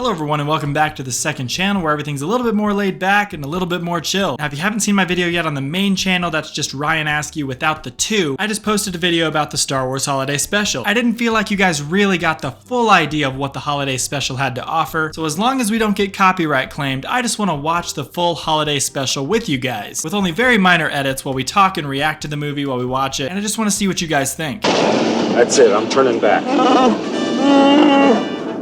Hello everyone and welcome back to the second channel where everything's a little bit more laid back and a little bit more chill. Now if you haven't seen my video yet on the main channel, that's just Ryan Askew without the 2, I just posted a video about the Star Wars Holiday Special. I didn't feel like you guys really got the full idea of what the Holiday Special had to offer, so as long as we don't get copyright claimed, I just want to watch the full Holiday Special with you guys, with only very minor edits while we talk and react to the movie while we watch it, and I just want to see what you guys think. That's it, I'm turning back.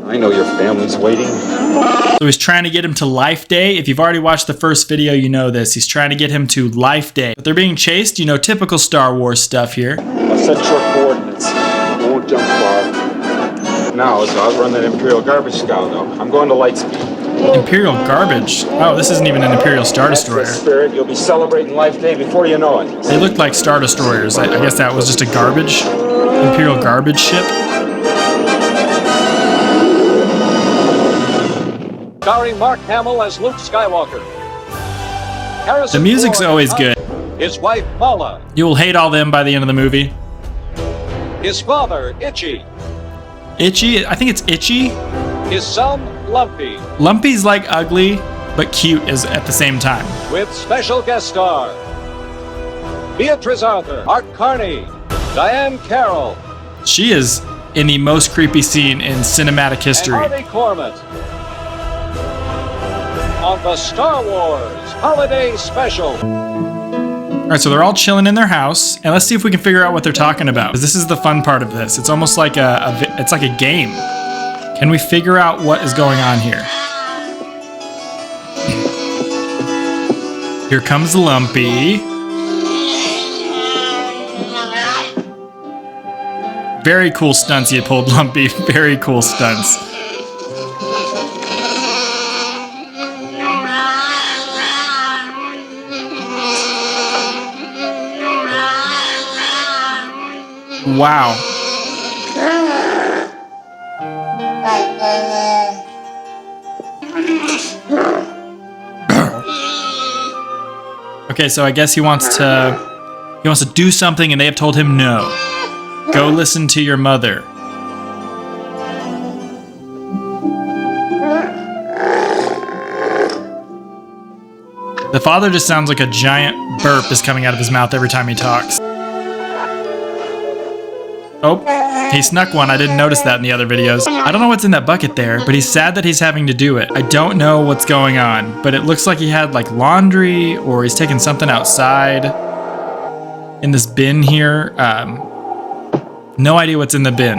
I know your family's waiting. So he's trying to get him to Life Day. If you've already watched the first video, you know this. He's trying to get him to Life Day. But they're being chased, you know, typical Star Wars stuff here. I'll set your coordinates. I won't jump far. Now, so I'll run that Imperial garbage scow, though. I'm going to Lightspeed. Imperial garbage? Oh, this isn't even an Imperial Star Destroyer. That's the spirit. You'll be celebrating Life Day before you know it. They looked like Star Destroyers. I guess that was just a garbage, Imperial garbage ship. Starring Mark Hamill as Luke Skywalker. The music's always good. His wife, Mala. You will hate all them by the end of the movie. His father, Itchy. Itchy? I think it's Itchy. His son, Lumpy. Lumpy's like ugly, but cute is at the same time. With special guest star Beatrice Arthur, Art Carney, Diane Carroll. She is in the most creepy scene in cinematic history. And Harvey Korman. On the Star Wars Holiday Special. All right, so they're all chilling in their house, and let's see if we can figure out what they're talking about. Because this is the fun part of this. It's almost like it's like a game. Can we figure out what is going on here? Here comes Lumpy. Very cool stunts he had pulled, Lumpy. Very cool stunts. Wow. Okay, so I guess he wants to do something and they have told him no. Go listen to your mother. The father just sounds like a giant burp is coming out of his mouth every time he talks. Oh, he snuck one. I didn't notice that in the other videos. I don't know what's in that bucket there, but he's sad that he's having to do it. I don't know what's going on, but it looks like he had like laundry or he's taking something outside in this bin here. No idea what's in the bin.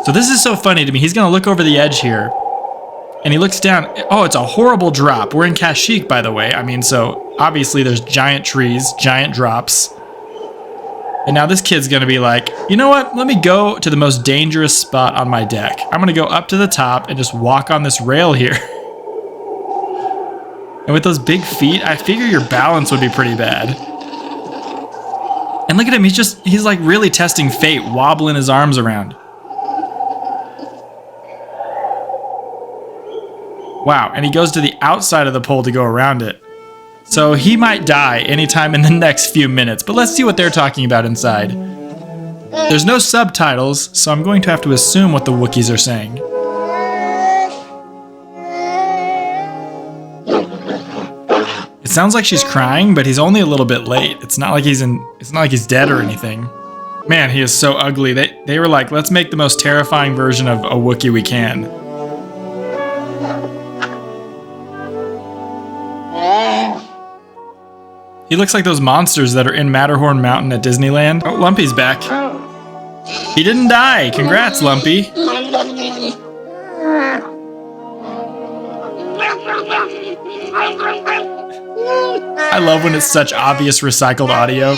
So this is so funny to me. He's gonna look over the edge here and he looks down. Oh, it's a horrible drop. We're in Kashyyyk, by the way. I mean, so obviously there's giant trees, giant drops. And now this kid's gonna be like, you know what? Let me go to the most dangerous spot on my deck. I'm gonna go up to the top and just walk on this rail here. And with those big feet, I figure your balance would be pretty bad. And look at him, he's like really testing fate, wobbling his arms around. Wow, and he goes to the outside of the pole to go around it. So he might die anytime in the next few minutes, but let's see what they're talking about inside. There's no subtitles, so I'm going to have to assume what the Wookiees are saying. It sounds like she's crying, but he's only a little bit late. It's not like he's dead or anything. Man, he is so ugly. They were like, let's make the most terrifying version of a Wookiee we can. He looks like those monsters that are in Matterhorn Mountain at Disneyland. Oh, Lumpy's back. He didn't die. Congrats, Lumpy. I love when it's such obvious recycled audio.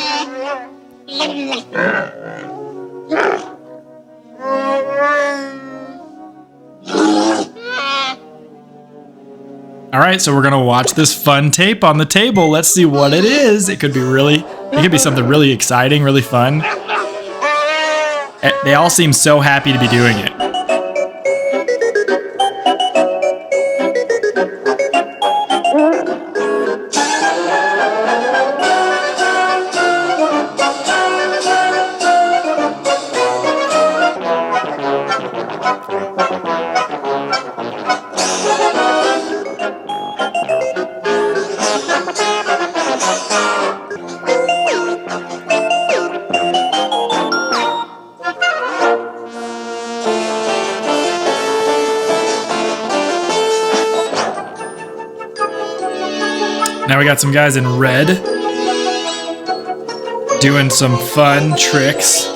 All right, so we're gonna watch this fun tape on the table. Let's see what it is. It could be something really exciting, really fun. They all seem so happy to be doing it. Now we got some guys in red doing some fun tricks.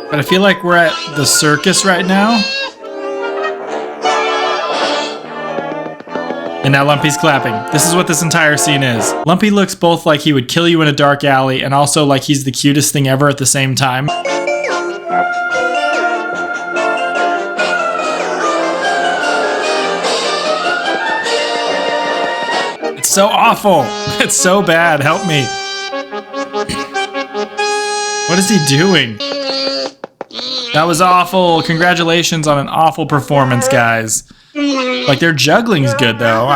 But I feel like we're at the circus right now. And now Lumpy's clapping. This is what this entire scene is. Lumpy looks both like he would kill you in a dark alley and also like he's the cutest thing ever at the same time. It's so awful. It's so bad. Help me. What is he doing? That was awful. Congratulations on an awful performance, guys. Like, their juggling's good, though.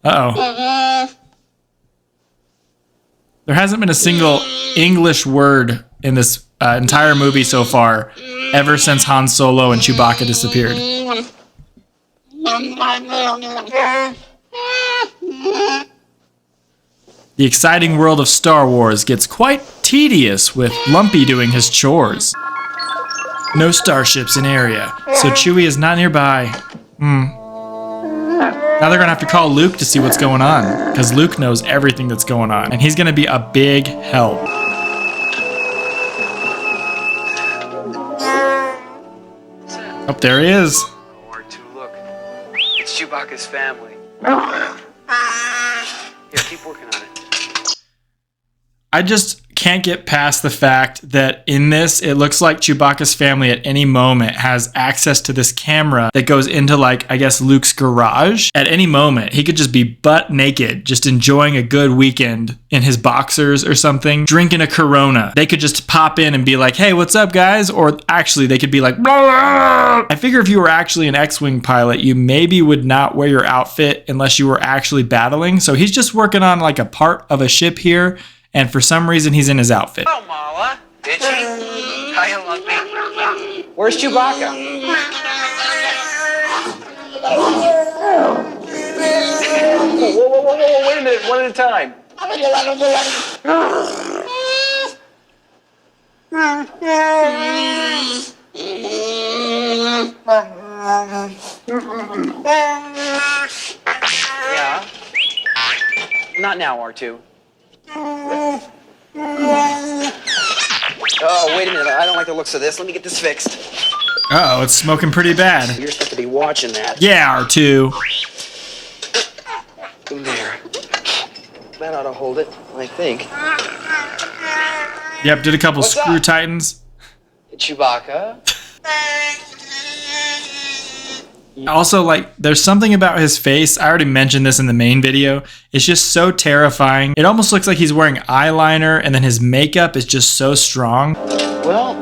Uh-oh. There hasn't been a single English word in this entire movie so far, ever since Han Solo and Chewbacca disappeared. The exciting world of Star Wars gets quite tedious with Lumpy doing his chores. No starships in area, so Chewie is not nearby. Now they're gonna have to call Luke to see what's going on, because Luke knows everything that's going on, and he's gonna be a big help. Oh, there he is. R2, look. It's Chewbacca's family. Here, keep working on it. I just can't get past the fact that in this, it looks like Chewbacca's family at any moment has access to this camera that goes into, like, I guess Luke's garage. At any moment, he could just be butt naked, just enjoying a good weekend in his boxers or something, drinking a Corona. They could just pop in and be like, hey, what's up, guys? Or actually, they could be like, blah. I figure if you were actually an X-Wing pilot, you maybe would not wear your outfit unless you were actually battling. So he's just working on like a part of a ship here. And for some reason, he's in his outfit. Oh, Mala. Did she? Hi, Lumpy. Where's Chewbacca? Whoa, wait a minute. One at a time. Yeah. Not now, R2. Oh, wait a minute. I don't like the looks of this. Let me get this fixed. Uh-oh, it's smoking pretty bad. You're supposed to be watching that. Yeah, R2. There. That ought to hold it, I think. Yep, did a couple What's screw up? tightens. Chewbacca. Also, like, there's something about his face. I already mentioned this in the main video. It's just so terrifying. It almost looks like he's wearing eyeliner, and then his makeup is just so strong. Well,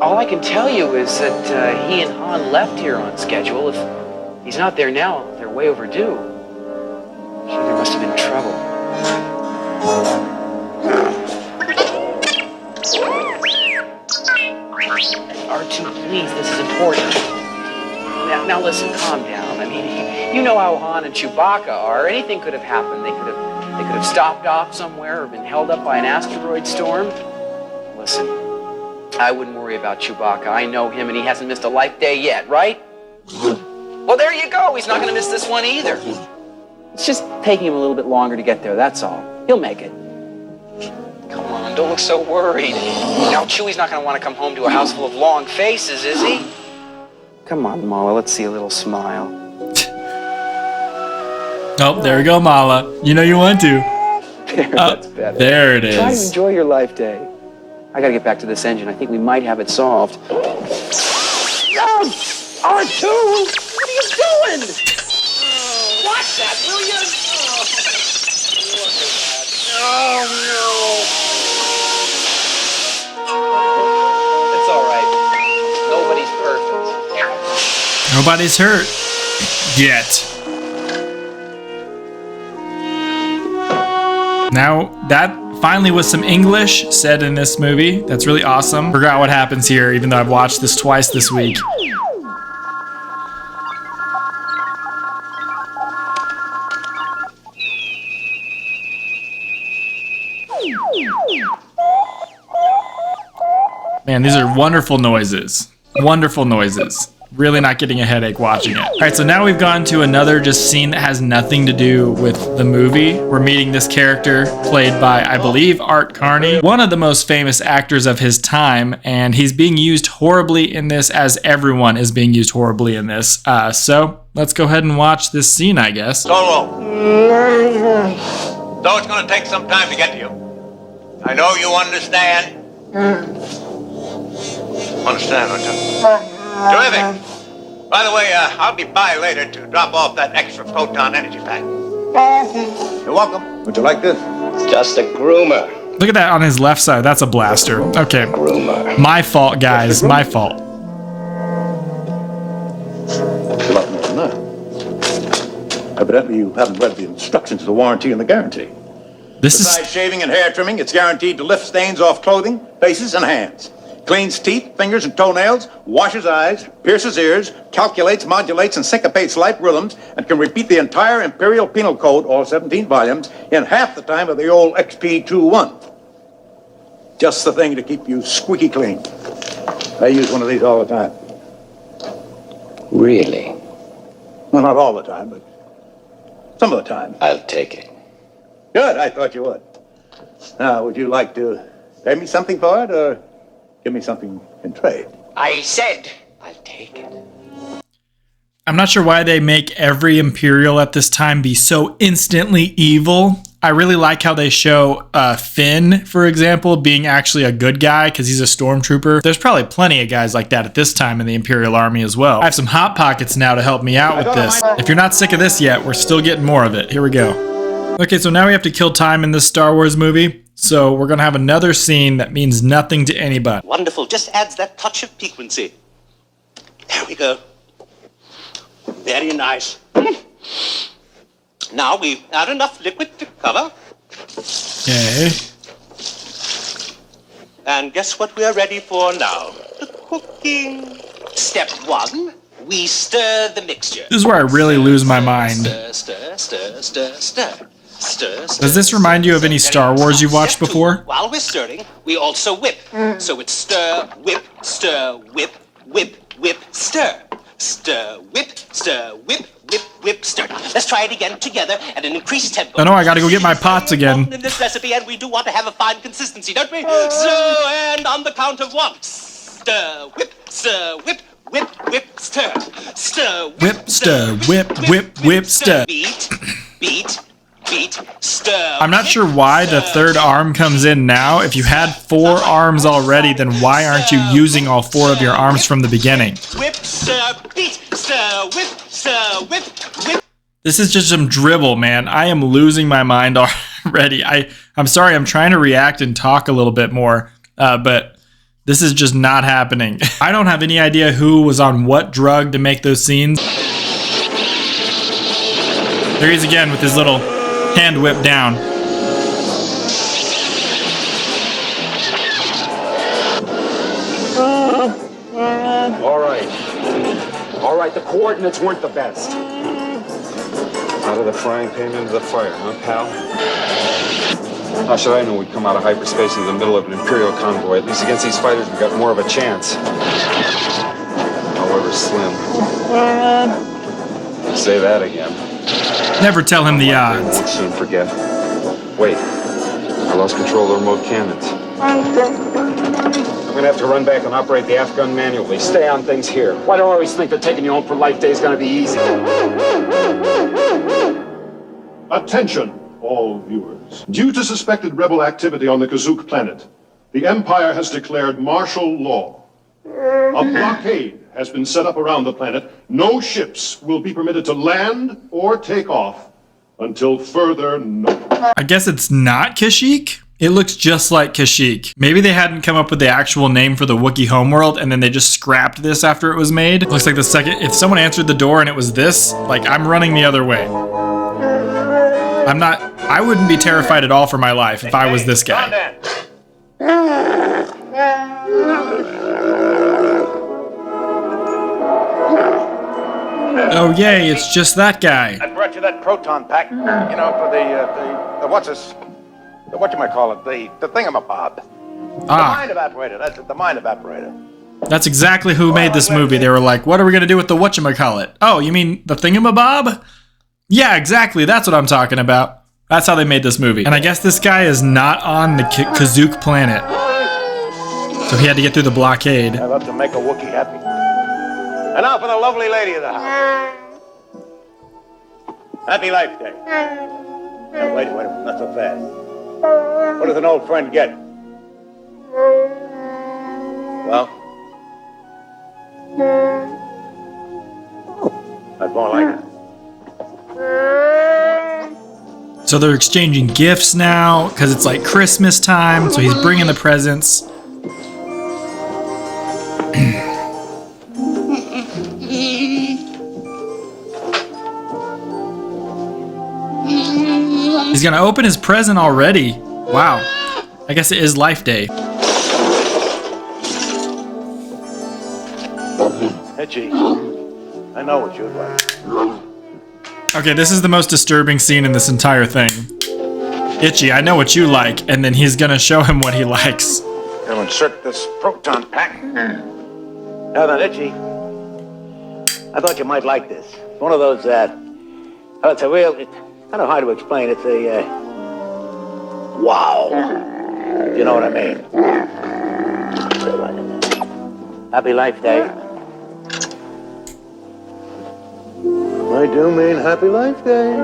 all I can tell you is that he and Han left here on schedule. If he's not there now, they're way overdue. Sure, there must have been trouble. R2, please, this is important. Now listen, calm down. I mean, you know how Han and Chewbacca are. Anything could have happened. They could have stopped off somewhere or been held up by an asteroid storm. Listen, I wouldn't worry about Chewbacca. I know him, and he hasn't missed a life day yet, right? Well, there you go. He's not going to miss this one either. It's just taking him a little bit longer to get there, that's all. He'll make it. Come on, don't look so worried. Now, Chewie's not going to want to come home to a house full of long faces, is he? Come on, Mala, let's see a little smile. Oh, there we go, Mala. You know you want to. There, that's better. There it Try to is. enjoy your life day. I gotta get back to this engine. I think we might have it solved. R2! What are you doing? Watch that, will you? Look at that. Oh, no. It's all right. Nobody's perfect. Nobody's hurt. Yet. Now, that finally was some English said in this movie. That's really awesome. Forgot what happens here, even though I've watched this twice this week. Man, these are wonderful noises. Wonderful noises. Really not getting a headache watching it. All right, so now we've gone to another just scene that has nothing to do with the movie. We're meeting this character played by, I believe, Art Carney, one of the most famous actors of his time, and he's being used horribly in this, as everyone is being used horribly in this. So let's go ahead and watch this scene, I guess. Solo. Though it's going to take some time to get to you. I know you understand. Understand, don't you? Terrific. By the way, I'll be by later to drop off that extra proton energy pack. You're welcome. Would you like this? It's just a groomer. Look at that on his left side. That's a blaster. Okay. Groomer. My fault, guys. My fault. A lot more than that. Evidently, you haven't read the instructions of the warranty and the guarantee. This Besides is... shaving and hair trimming, it's guaranteed to lift stains off clothing, faces, and hands. Cleans teeth, fingers, and toenails, washes eyes, pierces ears, calculates, modulates, and syncopates life rhythms, and can repeat the entire Imperial Penal Code, all 17 volumes, in half the time of the old XP21. Just the thing to keep you squeaky clean. I use one of these all the time. Really? Well, not all the time, but some of the time. I'll take it. Good, I thought you would. Now, would you like to pay me something for it, or give me something in trade? I said I'll take it. I'm not sure why they make every Imperial at this time be so instantly evil. I really like how they show Finn, for example, being actually a good guy because he's a stormtrooper. There's probably plenty of guys like that at this time in the Imperial Army as well. I have some Hot Pockets now to help me out with this. If you're not sick of this yet, we're still getting more of it. Here we go. Okay, so now we have to kill time in this Star Wars movie. So we're going to have another scene that means nothing to anybody. Wonderful. Just adds that touch of piquancy. There we go. Very nice. Now we've add enough liquid to cover. Okay. And guess what we're ready for now? The cooking. Step 1, we stir the mixture. This is where I really lose my mind. Stir, stir, stir, stir, stir. Stir, stir. Does this remind you of any Star Wars you've watched Step 2, before? While we're stirring, we also whip. So it's stir, whip, whip, whip, stir. Stir, whip, whip, whip, stir. Let's try it again together at an increased tempo. I know I gotta go get my pots again. In this recipe, and we do want to have a fine consistency, don't we? So, and on the count of 1, stir, whip, whip, whip, stir. Stir, Whip, stir, whip, stir. Beat, stir. I'm not sure why the third arm comes in now. If you had 4 arms already, then why aren't you using all 4 of your arms from the beginning? Whip, stir, beat, stir, whip, whip. This is just some dribble, man. I am losing my mind already. I'm sorry, I'm trying to react and talk a little bit more, but this is just not happening. I don't have any idea who was on what drug to make those scenes. There he is again with his little hand whip down. All right, the coordinates weren't the best. Out of the frying pan into the fire, huh, pal? How should I know we'd come out of hyperspace in the middle of an Imperial convoy? At least against these fighters, we got more of a chance. However slim. Say that again. Never tell him the I odds. won't soon forget. Wait, I lost control of the remote cannons. I'm gonna have to run back and operate the aft gun manually. Stay on things here. Why do I always think that taking you home for life day is gonna be easy? Attention, all viewers. Due to suspected rebel activity on the Kazook planet, the Empire has declared martial law. A blockade has been set up around the planet. No ships will be permitted to land or take off until further notice. I guess it's not Kashyyyk? It looks just like Kashyyyk. Maybe they hadn't come up with the actual name for the Wookiee homeworld and then they just scrapped this after it was made. Looks like the second, if someone answered the door and it was this, like I'm running the other way. I wouldn't be terrified at all for my life if I was this guy. Oh yay, it's just that guy. I brought you that proton pack, you know, for the whatchamacallit, the thingamabob. The mind evaporator. That's it, the mind evaporator. That's exactly who made this movie. They were like, what are we going to do with the whatchamacallit? Oh, you mean the thingamabob? Yeah, exactly. That's what I'm talking about. That's how they made this movie. And I guess this guy is not on the Kazook planet. So he had to get through the blockade. I love to make a Wookiee happy. And now for the lovely lady of the house. Happy Life Day. Now, wait, not so fast. What does an old friend get? Well? That's more like it. So they're exchanging gifts now because it's like Christmas time. So he's bringing the presents. He's gonna open his present already. Wow. I guess it is Life Day. Itchy, I know what you'd like. Okay, this is the most disturbing scene in this entire thing. Itchy, I know what you like, and then he's gonna show him what he likes. I'll insert this proton pack. Now then, Itchy, I thought you might like this. One of those, it's a real, it's kind of hard to explain. It's a, wow. You know what I mean? Happy Life Day. I do mean Happy Life Day.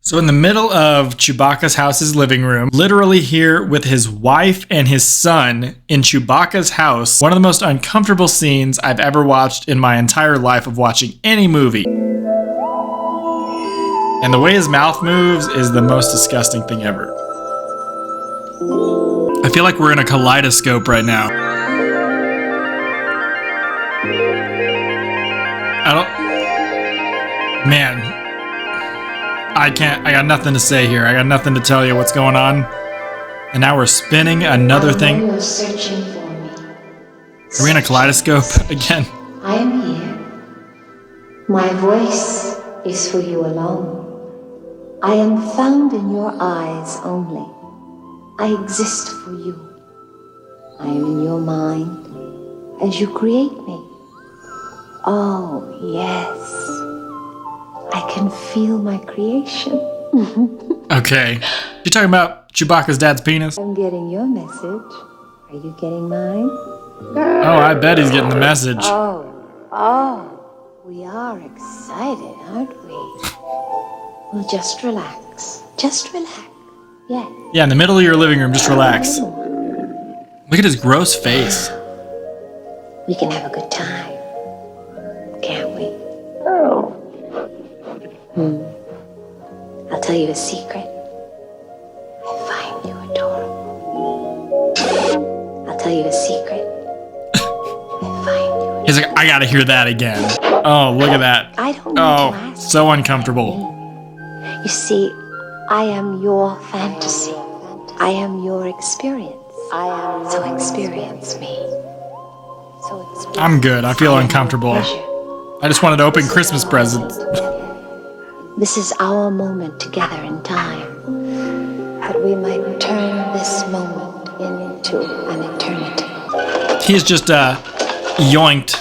So in the middle of Chewbacca's house's living room, literally here with his wife and his son in Chewbacca's house, one of the most uncomfortable scenes I've ever watched in my entire life of watching any movie. And the way his mouth moves is the most disgusting thing ever. I feel like we're in a kaleidoscope right now. Man, I got nothing to say here. I got nothing to tell you what's going on. And now we're spinning another thing. You were searching for me. Are we in a kaleidoscope again? I am here. My voice is for you alone. I am found in your eyes only. I exist for you. I am in your mind as you create me. Oh, yes. I can feel my creation. Okay. You talking about Chewbacca's dad's penis? I'm getting your message. Are you getting mine? Oh, I bet he's getting the message. Oh, we are excited, aren't we? Well, just relax. Just relax. Yeah. Yeah, in the middle of your living room, just relax. Look at his gross face. We can have a good time, can't we? I'll tell you a secret. I find you adorable. I'll tell you a secret. I find you adorable. He's like, I gotta hear that again. Oh, look at that. I don't need to ask. So uncomfortable. You see, I am your fantasy. I am your experience. So experience me. I'm good. I feel uncomfortable. I just wanted to open Christmas presents. This is our moment together in time, that we might turn this moment into an eternity. He's just yoinked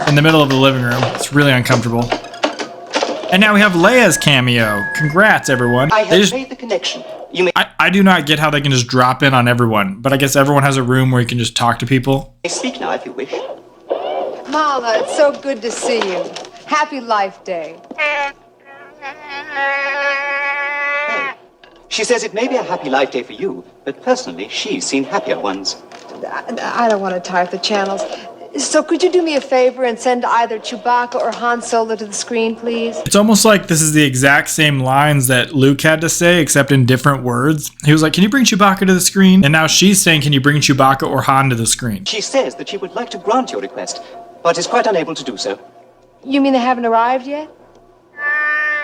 in the middle of the living room. It's really uncomfortable. And now we have Leia's cameo. Congrats, everyone. I have made the connection. You may I do not get how they can just drop in on everyone, but I guess everyone has a room where you can just talk to people. speak now if you wish. Mala, it's so good to see you. Happy Life Day. She says it may be a happy life day for you, but personally, she's seen happier ones. I don't want to tire the channels. So could you do me a favor and send either Chewbacca or Han Solo to the screen, please? It's almost like this is the exact same lines that Luke had to say, except in different words. He was like, can you bring Chewbacca to the screen? And now she's saying, can you bring Chewbacca or Han to the screen? She says that she would like to grant your request, but is quite unable to do so. You mean they haven't arrived yet?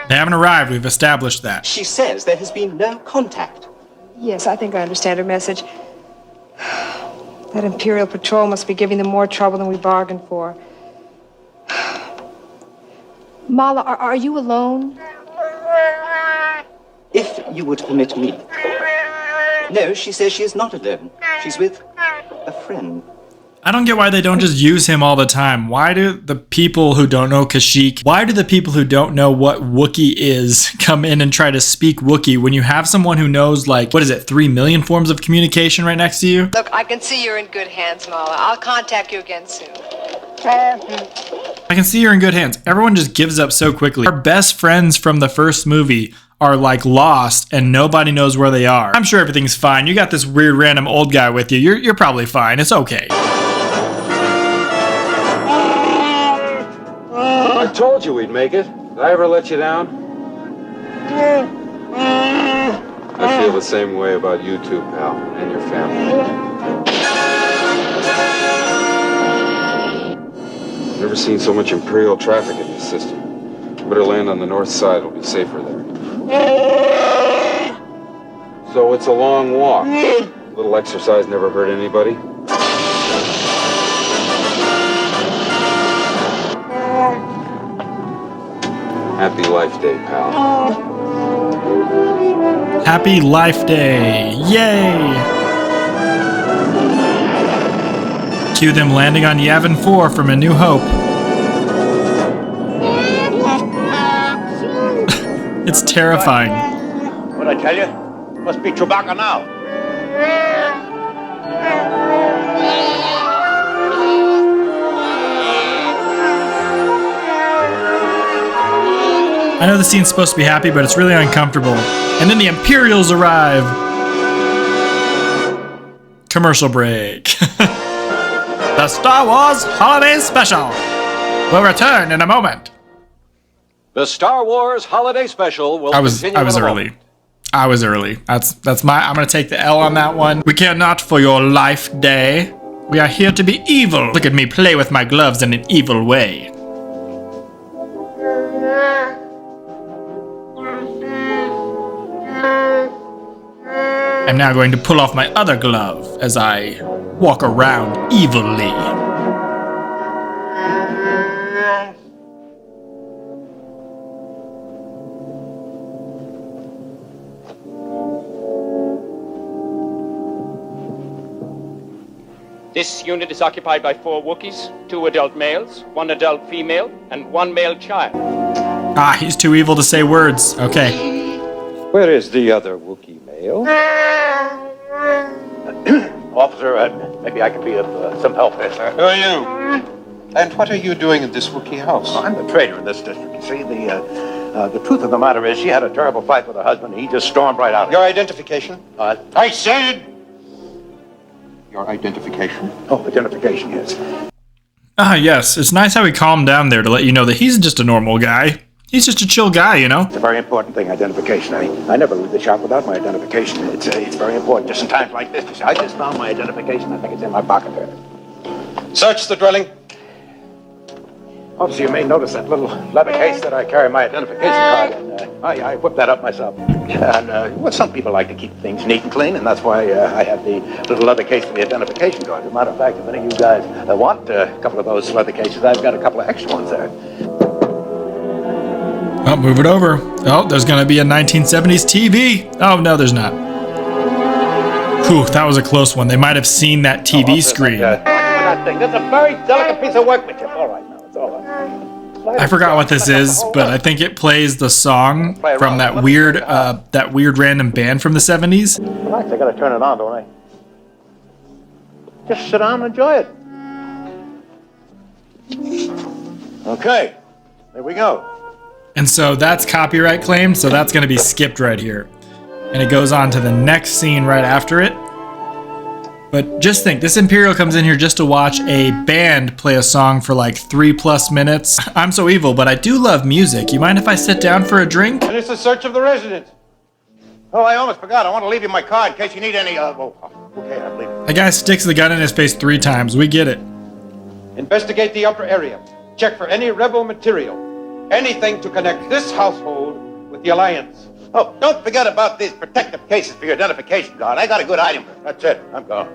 They haven't arrived. We've established that. She says there has been no contact. Yes, I think I understand her message. That Imperial Patrol must be giving them more trouble than we bargained for. Mala, are you alone? If you would permit me. No, she says she is not alone. She's with a friend. I don't get why they don't just use him all the time. Why do the people who don't know Kashyyyk, why do the people who don't know what Wookiee is come in and try to speak Wookiee when you have someone who knows, like, what is it, 3 million forms of communication right next to you? Look, I can see you're in good hands, Mala. I'll contact you again soon. I can see you're in good hands. Everyone just gives up so quickly. Our best friends from the first movie are like lost and nobody knows where they are. I'm sure everything's fine. You got this weird random old guy with you. You're probably fine. It's okay. I told you we'd make it. Did I ever let you down? I feel the same way about you too, pal, and your family. Never seen so much Imperial traffic in this system. Better land on the north side, it'll be safer there. So it's a long walk. A little exercise never hurt anybody. Happy Life Day, pal. Happy Life Day. Yay! Cue them landing on Yavin 4 from A New Hope. It's terrifying. What'd I tell you? Must be Chewbacca now. I know the scene's supposed to be happy, but it's really uncomfortable. And then the Imperials arrive. Commercial break. The Star Wars Holiday Special will return in a moment. The Star Wars Holiday Special will continue. I was early. I was early. That's my. I'm gonna take the L on that one. We care not for your life day. We are here to be evil. Look at me play with my gloves in an evil way. I'm now going to pull off my other glove as I walk around evilly. This unit is occupied by 4 Wookiees, 2 adult males, 1 adult female, and 1 male child. Ah, he's too evil to say words. Okay. Where is the other Wookiee male? Officer, maybe I could be of some help there, sir. Who are you? And what are you doing in this Wookiee house? Well, I'm the trader in this district. You see, the truth of the matter is she had a terrible fight with her husband, and he just stormed right out. Your identification? I said... Your identification? Oh, identification, yes. Ah, yes. It's nice how he calmed down there to let you know that he's just a normal guy. He's just a chill guy, you know? It's a very important thing, identification. I never leave the shop without my identification. It's very important, just in times like this. You see, I just found my identification. I think it's in my pocket there. Search the dwelling. Officer, you may notice that little leather case that I carry my identification card in. I whipped that up myself. And, well, some people like to keep things neat and clean, and that's why I have the little leather case for the identification card. As a matter of fact, if any of you guys want a couple of those leather cases, I've got a couple of extra ones there. Oh, move it over. Oh, there's gonna be a 1970s TV. Oh, no, there's not. Whew, that was a close one. They might have seen that TV screen. That thing. That's a very delicate piece of workmanship. All right, now, it's all right. I forgot what this is, but I think it plays the song from that weird random band from the 70s. Relax, I gotta turn it on, don't I? Just sit down and enjoy it. Okay, there we go. And so that's copyright claimed, so that's going to be skipped right here. And it goes on to the next scene right after it. But just think, this Imperial comes in here just to watch a band play a song for like 3+ minutes. I'm so evil, but I do love music. You mind if I sit down for a drink? And it's a search of the residence. Oh, I almost forgot. I want to leave you my card in case you need any, well, okay, I believe it. The guy sticks the gun in his face 3 times. We get it. Investigate the upper area. Check for any rebel material. Anything to connect this household with the Alliance. Oh, don't forget about these protective cases for your identification card. I got a good item for it. That's it. I'm gone.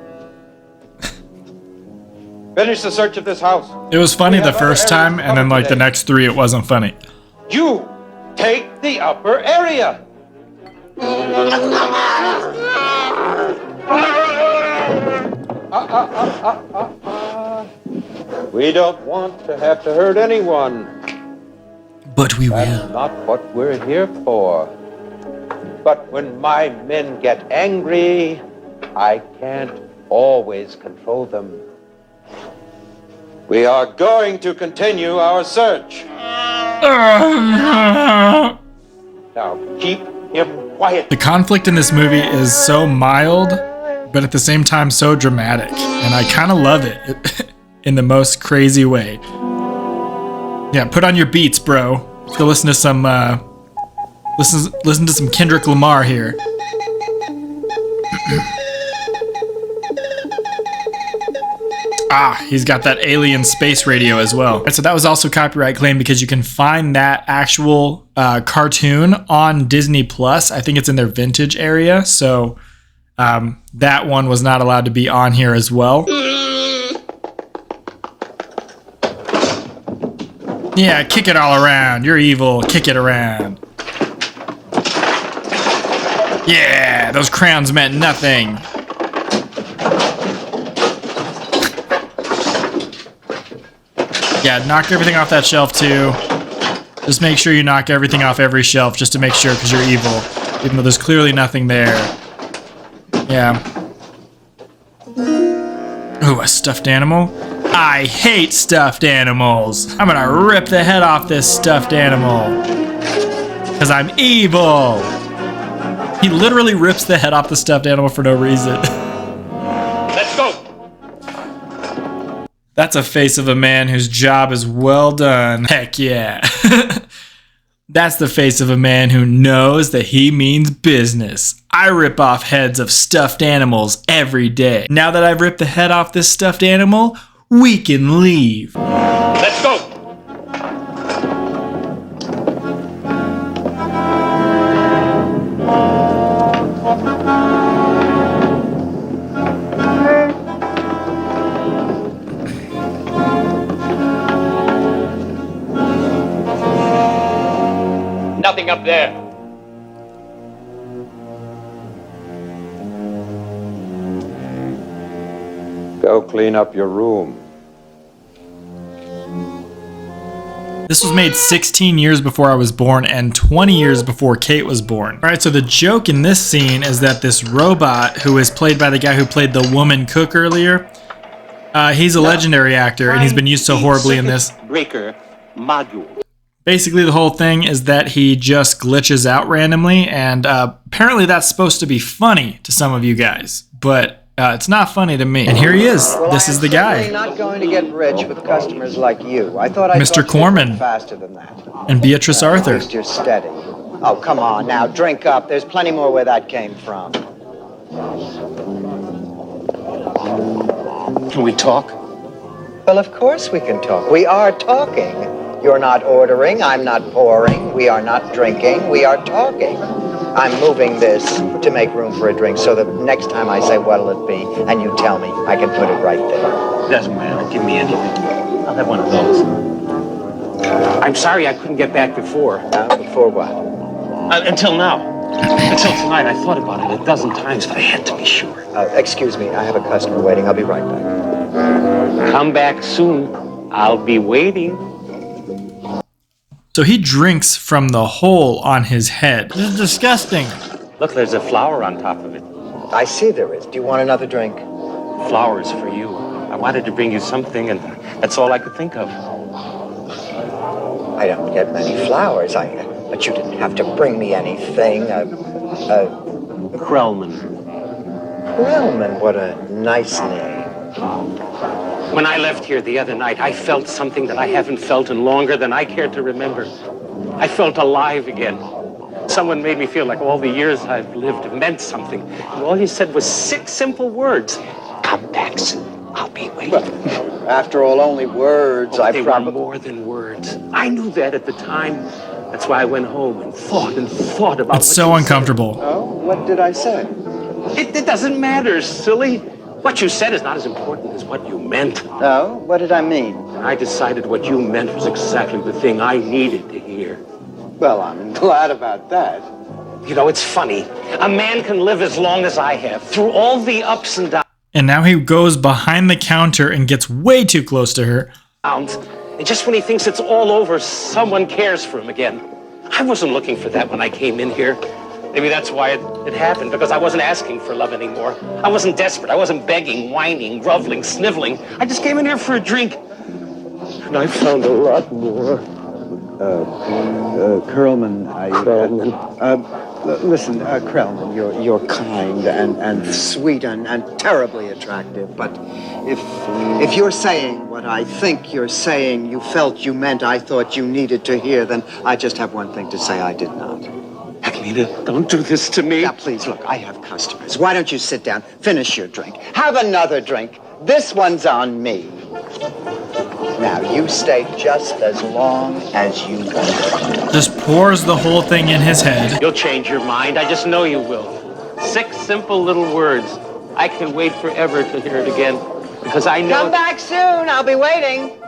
Finish the search of this house. It was funny the first time, and then like the next 3 it wasn't funny. You take the upper area. We don't want to have to hurt anyone. But we That's will. not what we're here for. But when my men get angry, I can't always control them. We are going to continue our search. Now keep him quiet. The conflict in this movie is so mild, but at the same time so dramatic. And I kind of love it in the most crazy way. Yeah, put on your beats, bro. Let's go listen to some, listen to some Kendrick Lamar here. Ah, he's got that alien space radio as well. And so that was also copyright claim because you can find that actual cartoon on Disney Plus. I think it's in their vintage area. So that one was not allowed to be on here as well. Yeah, kick it all around. You're evil. Kick it around. Yeah, those crowns meant nothing. Yeah, knock everything off that shelf too. Just make sure you knock everything off every shelf just to make sure, because you're evil. Even though there's clearly nothing there. Yeah. Ooh, a stuffed animal? I hate stuffed animals. I'm gonna rip the head off this stuffed animal. Because I'm evil. He literally rips the head off the stuffed animal for no reason. Let's go. That's a face of a man whose job is well done. Heck yeah. That's the face of a man who knows that he means business. I rip off heads of stuffed animals every day. Now that I've ripped the head off this stuffed animal, we can leave. Let's go. Nothing up there. Go clean up your room. This was made 16 years before I was born and 20 years before Kate was born. All right, so the joke in this scene is that this robot, who is played by the guy who played the woman cook earlier, he's a legendary actor and he's been used so horribly in this. Breaker module. Basically, the whole thing is that he just glitches out randomly, and apparently that's supposed to be funny to some of you guys, but it's not funny to me. And here he is. Well, this is the guy. I'm not going to get rich with customers like you. I thought Mr. Corman faster than that. and Beatrice Arthur. At least you're steady. Oh, come on now, drink up. There's plenty more where that came from. Can we talk? Well, of course we can talk. We are talking. You're not ordering, I'm not pouring, we are not drinking, we are talking. I'm moving this to make room for a drink so that next time I say what'll it be, and you tell me, I can put it right there. Doesn't matter. Give me anything. I'll have one of those. I'm sorry I couldn't get back before. Before what? Until now. Until tonight. I thought about it a dozen times, but I had to be sure. Excuse me, I have a customer waiting. I'll be right back. Come back soon. I'll be waiting. So he drinks from the hole on his head. This is disgusting. Look, there's a flower on top of it. I see there is. Do you want another drink? Flowers for you. I wanted to bring you something, and that's all I could think of. I don't get many flowers, but you didn't have to bring me anything. Krellman. Krellman, what a nice name. When I left here the other night, I felt something that I haven't felt in longer than I care to remember. I felt alive again. Someone made me feel like all the years I've lived meant something. And all he said was 6 simple words. Come back soon. I'll be waiting. Well, after all, only words. They were more than words. I knew that at the time. That's why I went home and thought about It's so uncomfortable. Oh, what did I say? It doesn't matter, silly. What you said is not as important as what you meant. Oh, what did I mean? And I decided what you meant was exactly the thing I needed to hear. Well, I'm glad about that. You know, it's funny. A man can live as long as I have, through all the ups and And now he goes behind the counter and gets way too close to her. downs. And just when he thinks it's all over, someone cares for him again. I wasn't looking for that when I came in here. Maybe that's why it happened, because I wasn't asking for love anymore. I wasn't desperate. I wasn't begging, whining, groveling, sniveling. I just came in here for a drink. And I found a lot more. Curlman, listen, Krellman, you're kind and sweet and terribly attractive, but if you're saying what I think you're saying, you felt you meant, I thought you needed to hear, then I just have one thing to say: I did not. Agneta, don't do this to me. Now, please, look, I have customers. Why don't you sit down, finish your drink, have another drink. This one's on me. Now, you stay just as long as you want. Just pours the whole thing in his head. You'll change your mind. I just know you will. 6 simple little words. I can wait forever to hear it again, because I know... Come back soon. I'll be waiting.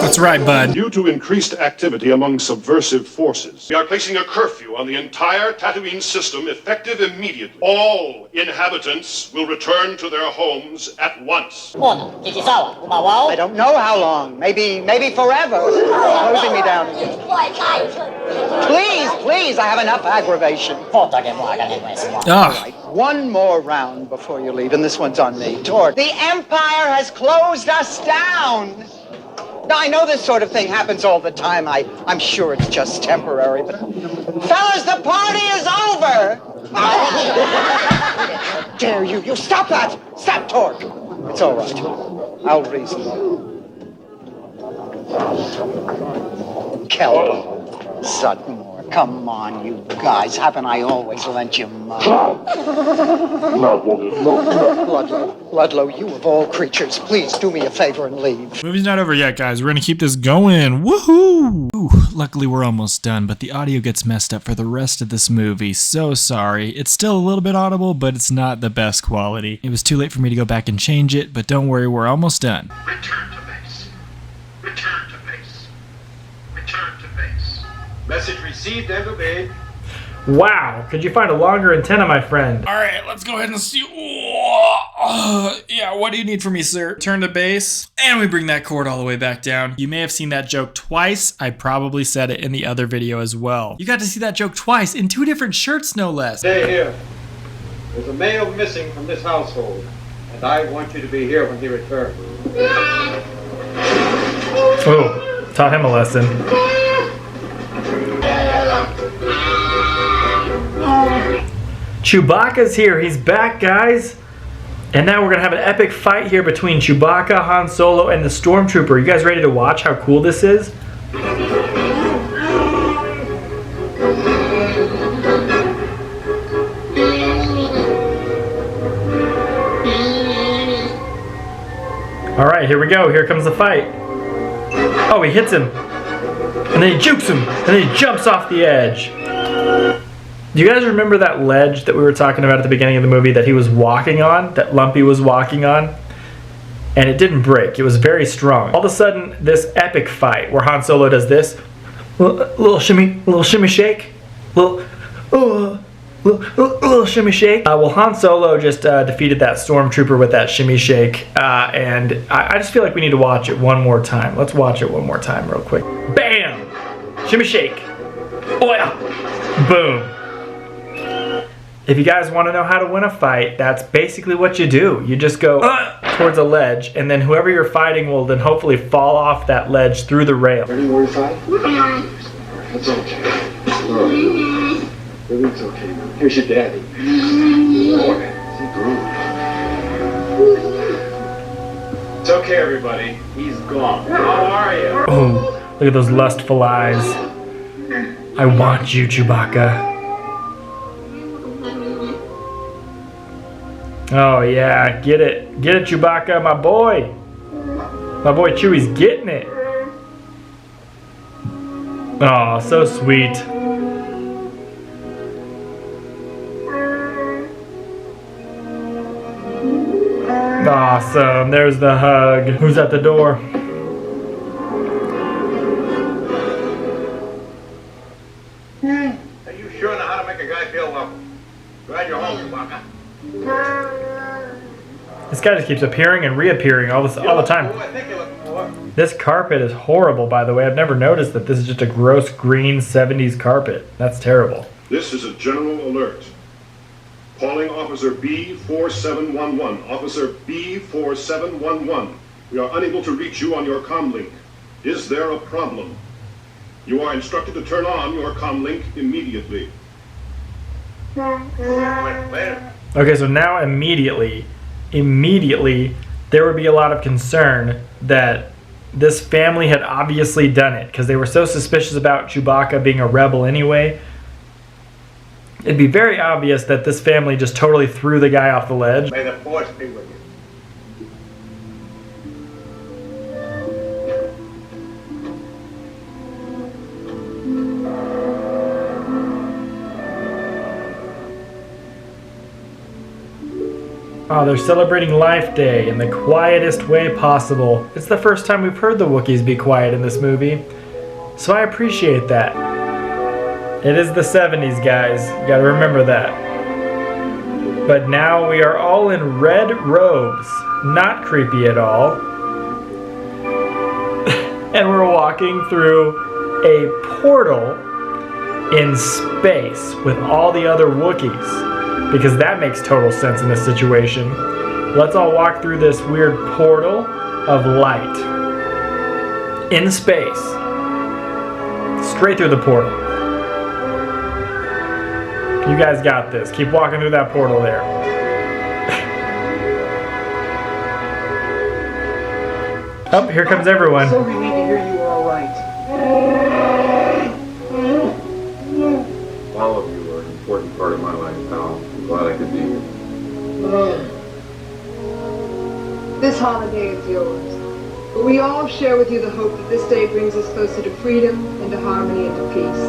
That's right, bud. Due to increased activity among subversive forces, we are placing a curfew on the entire Tatooine system effective immediately. All inhabitants will return to their homes at once. I don't know how long. Maybe forever. Closing me down again. Please, I have enough aggravation. All right, one more round before you leave, and this one's on me. Torque. The Empire has closed us down. Now, I know this sort of thing happens all the time. I'm sure it's just temporary, but... Fellas, the party is over! How dare you? You stop that! Stop, Torque! It's all right. I'll reason. Kelbo, Sutmore, come on, you guys. Haven't I always lent you money? Ludlow, you of all creatures, please do me a favor and leave. Movie's not over yet, guys. We're gonna keep this going. Woohoo! Ooh, luckily we're almost done, but the audio gets messed up for the rest of this movie. So sorry. It's still a little bit audible, but it's not the best quality. It was too late for me to go back and change it, but don't worry, we're almost done. Return to base. Return to base. Return to base. Message received and obeyed. Wow, could you find a longer antenna, my friend? All right, let's go ahead and see. Yeah, what do you need from me, sir? Turn to base, and we bring that cord all the way back down. You may have seen that joke twice. I probably said it in the other video as well. You got to see that joke twice in 2 different shirts, no less. Stay here. There's a male missing from this household, and I want you to be here when he returns. Oh, taught him a lesson. Chewbacca's here. He's back, guys. And now we're going to have an epic fight here between Chewbacca, Han Solo, and the Stormtrooper. You guys ready to watch how cool this is? All right, here we go. Here comes the fight. Oh, he hits him. And then he jukes him. And then he jumps off the edge. Do you guys remember that ledge that we were talking about at the beginning of the movie that he was walking on? That Lumpy was walking on? And it didn't break. It was very strong. All of a sudden, this epic fight where Han Solo does this. Little shimmy shake. Little shimmy shake. Well, Han Solo just defeated that Stormtrooper with that shimmy shake. And I just feel like we need to watch it one more time. Let's watch it one more time real quick. Bam! Shimmy shake. Oh yeah. Boom. If you guys want to know how to win a fight, that's basically what you do. You just go towards a ledge, and then whoever you're fighting will then hopefully fall off that ledge through the rail. Ready where to fight? That's okay. Everything's okay now. Here's your daddy. Boy, he grew. It's okay, everybody. He's gone. How are you? Oh, look at those lustful eyes. I want you, Chewbacca. Oh yeah, get it. Get it, Chewbacca, my boy. My boy Chewie's getting it. Oh, so sweet. Awesome, there's the hug. Who's at the door? Glad you're home, Chewbacca. This guy just keeps appearing and reappearing all the time. Who I think you're looking for? This carpet is horrible, by the way. I've never noticed that this is just a gross green 70s carpet. That's terrible. This is a general alert. Calling Officer B4711. Officer B4711. We are unable to reach you on your comm link. Is there a problem? You are instructed to turn on your comm link immediately. Okay, so now immediately, there would be a lot of concern that this family had obviously done it because they were so suspicious about Chewbacca being a rebel anyway. It'd be very obvious that this family just totally threw the guy off the ledge. May the Force be with you. Oh, they're celebrating Life Day in the quietest way possible. It's the first time we've heard the Wookiees be quiet in this movie, so I appreciate that. It is the 70s, guys. You gotta remember that. But now we are all in red robes. Not creepy at all. And we're walking through a portal in space with all the other Wookiees. Because that makes total sense in this situation. Let's all walk through this weird portal of light. In space. Straight through the portal. You guys got this. Keep walking through that portal there. Oh, here comes everyone. So relieved to hear you were all right. All of you are an important part of my life, pal. I'm glad I could be here. This holiday is yours. But we all share with you the hope that this day brings us closer to freedom and to harmony and to peace.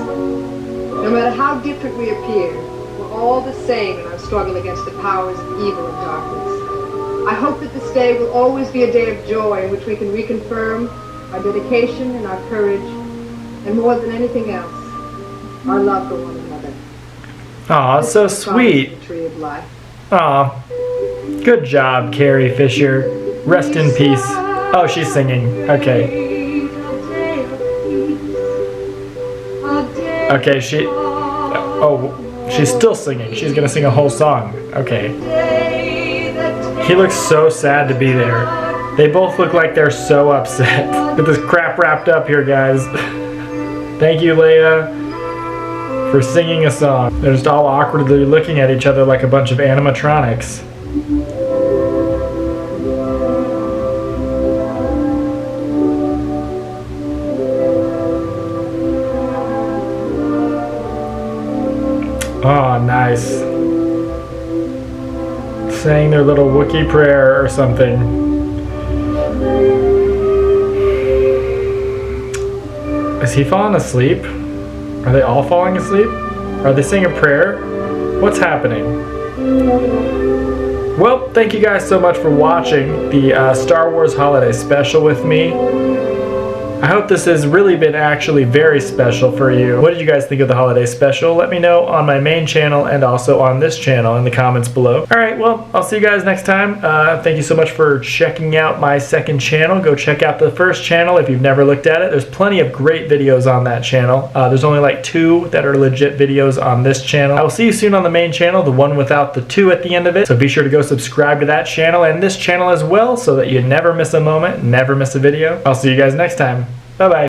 No matter how different we appear, we're all the same in our struggle against the powers of evil and darkness. I hope that this day will always be a day of joy in which we can reconfirm our dedication and our courage, and more than anything else, our love for one another. Aw, so sweet. The tree of life. Aw. Good job, Carrie Fisher. Rest in peace. Oh, she's singing. Okay. Okay, oh, she's still singing. She's gonna sing a whole song. Okay. He looks so sad to be there. They both look like they're so upset. Get this crap wrapped up here, guys. Thank you, Leia, for singing a song. They're just all awkwardly looking at each other like a bunch of animatronics. Oh, nice. Saying their little Wookiee prayer or something. Is he falling asleep? Are they all falling asleep? Are they saying a prayer? What's happening? Well, thank you guys so much for watching the Star Wars Holiday Special with me. I hope this has really been actually very special for you. What did you guys think of the holiday special? Let me know on my main channel and also on this channel in the comments below. Alright, well, I'll see you guys next time. Thank you so much for checking out my second channel. Go check out the first channel if you've never looked at it. There's plenty of great videos on that channel. There's only like 2 that are legit videos on this channel. I will see you soon on the main channel, the one without the 2 at the end of it. So be sure to go subscribe to that channel and this channel as well so that you never miss a moment, never miss a video. I'll see you guys next time. Bye-bye.